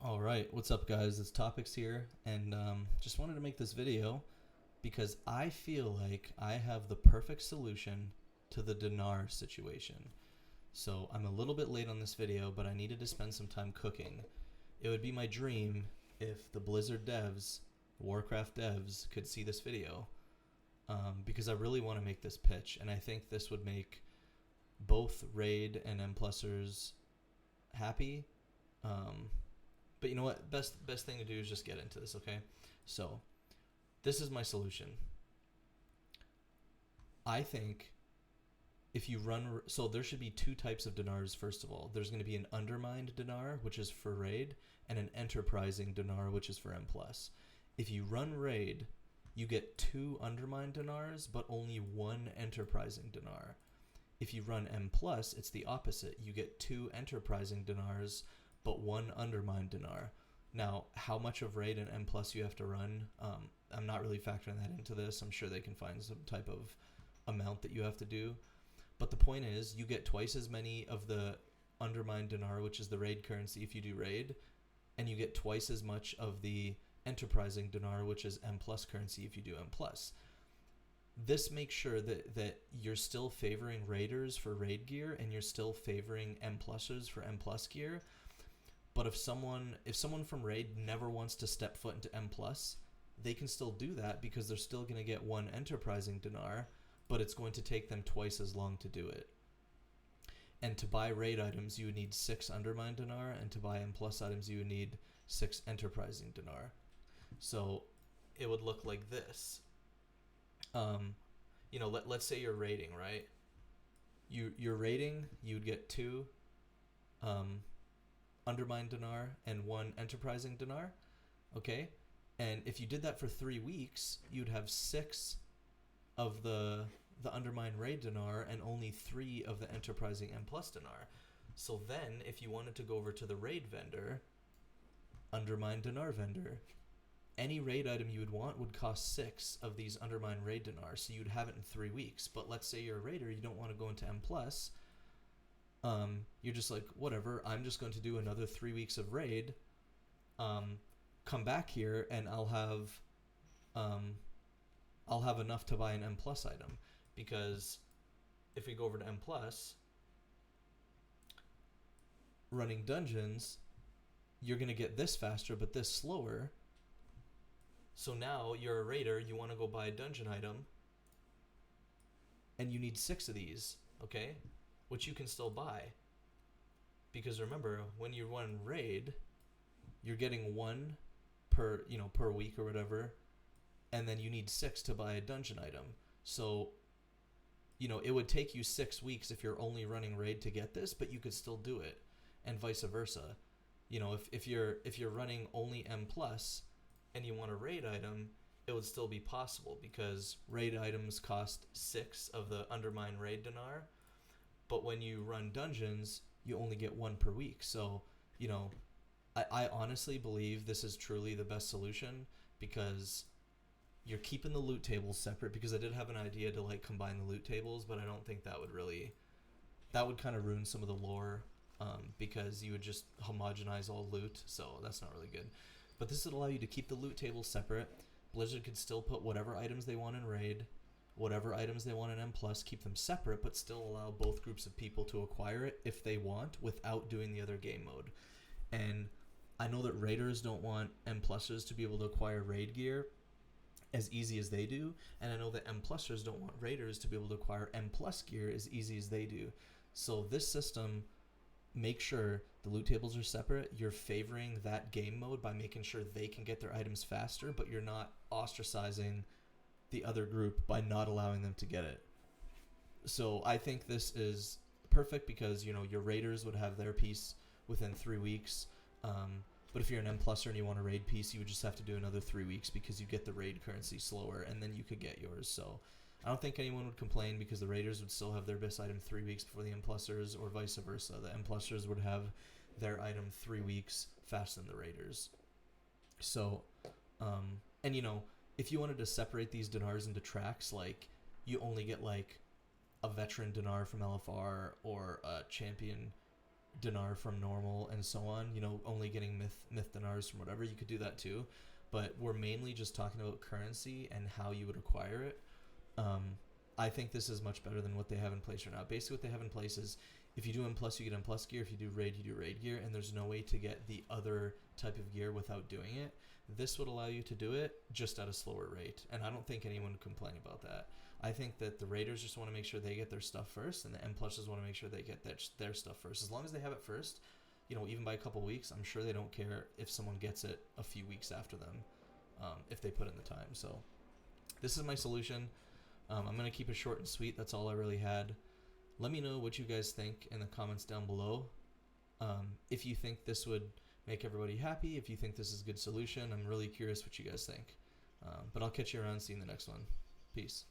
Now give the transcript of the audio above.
All right, what's up, guys? It's Topics here, and just wanted to make this video because I feel like I have the perfect solution to the Dinar situation. So I'm a little bit late on this video, but I needed to spend some time cooking. It would be my dream if the Blizzard devs, Warcraft devs, could see this video, because I really want to make this pitch, and I think this would make both Raid and M+ers happy. But you know what? Best thing to do is just get into this, okay? So, this is my solution. I think if you run... So, there should be two types of Dinars, first of all. There's going to be an Undermined Dinar, which is for Raid, and an Enterprising Dinar, which is for M+. If you run Raid, you get two Undermined Dinars, but only one Enterprising Dinar. If you run M+, it's the opposite. You get two Enterprising Dinars, but one Undermined Dinar. Now, how much of Raid and M+ you have to run, I'm not really factoring that into this. I'm sure they can find some type of amount that you have to do. But the point is, you get twice as many of the Undermined Dinar, which is the Raid currency if you do Raid, and you get twice as much of the Enterprising Dinar, which is M+ currency if you do M+. This makes sure that you're still favoring Raiders for Raid gear, and you're still favoring M+ers for M+ gear. But if someone from Raid never wants to step foot into M+, they can still do that because they're still going to get one Enterprising Dinar, but it's going to take them twice as long to do it. And to buy Raid items, you would need 6 Undermined Dinar, and to buy M+ items, you would need 6 Enterprising Dinar. So it would look like this. Let's say you're raiding, right? You're raiding, you'd get 2 Undermined Dinar and 1 Enterprising Dinar, okay? And if you did that for 3 weeks, you'd have 6 of the Undermined Raid Dinar and only 3 of the Enterprising M+ Dinar. So then, if you wanted to go over to the Raid vendor, Undermined Dinar vendor, any Raid item you would want would cost 6 of these Undermined Raid Dinars, so you'd have it in 3 weeks. But let's say you're a Raider, you don't want to go into M+, you're just like, whatever, I'm just going to do another 3 weeks of Raid, come back here, and I'll have enough to buy an M+ item. Because if we go over to M+, running dungeons, you're going to get this faster, but this slower. So now you're a Raider, you want to go buy a dungeon item, and you need 6 of these, okay? Which you can still buy. Because remember, when you run Raid, you're getting 1 per week or whatever, and then you need 6 to buy a dungeon item. So, it would take you 6 weeks if you're only running Raid to get this, but you could still do it, and vice versa. If you're running only M+ and you want a Raid item, it would still be possible because Raid items cost 6 of the Undermined Raid Dinar, but when you run dungeons, you only get 1 per week. So, I honestly believe this is truly the best solution because you're keeping the loot tables separate, because I did have an idea to combine the loot tables, but I don't think that would kind of ruin some of the lore, because you would just homogenize all loot, so that's not really good. But this would allow you to keep the loot tables separate. Blizzard could still put whatever items they want in Raid, whatever items they want in M+, keep them separate, but still allow both groups of people to acquire it if they want without doing the other game mode. And I know that Raiders don't want M+ers to be able to acquire Raid gear as easy as they do, and I know that M+ers don't want Raiders to be able to acquire M+ gear as easy as they do. So this system makes sure the loot tables are separate. You're favoring that game mode by making sure they can get their items faster, but you're not ostracizing the other group by not allowing them to get it. So I think this is perfect because, your Raiders would have their piece within 3 weeks. But if you're an M+er and you want a Raid piece, you would just have to do another 3 weeks because you get the Raid currency slower, and then you could get yours. So I don't think anyone would complain because the Raiders would still have their best item 3 weeks before the M+ers, or vice versa. The M+ers would have their item 3 weeks faster than the Raiders. So, and if you wanted to separate these dinars into tracks, you only get a veteran dinar from LFR or a champion dinar from normal and so on, you know, only getting myth dinars from whatever, you could do that too. But we're mainly just talking about currency and how you would acquire it. I think this is much better than what they have in place right now. Basically, what they have in place is if you do M plus, you get M plus gear. If you do raid, you do raid gear. And there's no way to get the other type of gear without doing it. This would allow you to do it just at a slower rate. And I don't think anyone would complain about that. I think that the raiders just want to make sure they get their stuff first, and the M pluses want to make sure they get their stuff first. As long as they have it first, you know, even by a couple weeks, I'm sure they don't care if someone gets it a few weeks after them, if they put in the time. So this is my solution. I'm going to keep it short and sweet. That's all I really had. Let me know what you guys think in the comments down below. If you think this would make everybody happy, if you think this is a good solution, I'm really curious what you guys think. But I'll catch you around. See you in the next one. Peace.